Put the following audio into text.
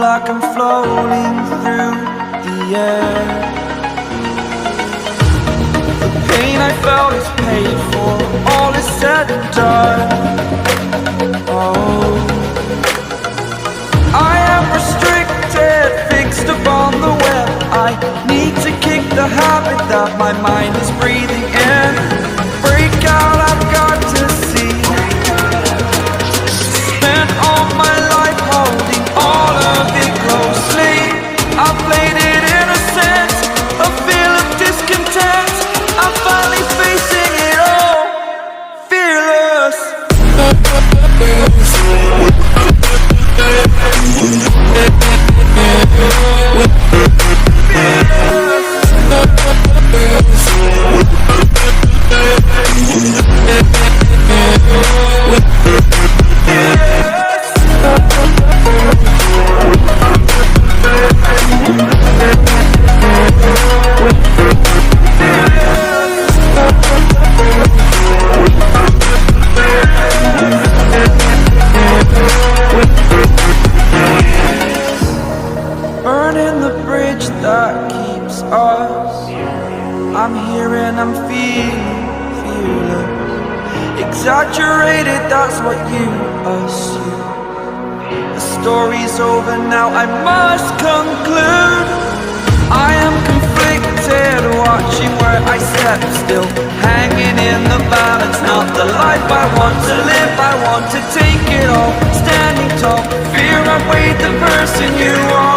like I'm floating through the air. The pain I felt is paid for, all is said and done. Oh, I am restricted, fixed upon the web. I need to kick the habit that my mind is breathing in. Break out, I've got to see. Spent all my life holding all of it closely. I played it innocent, a feel of discontent. I'm finally facing it all, fearless. Burning the bridge that keeps us. I'm here and I'm feeling fearless. Exaggerated, that's what you assume. The story's over now, I must conclude. I am conflicted, watching where I step still, hanging in the balance. Not the life I want to live, I want to take it all. Standing tall, fear I weighed the person you are.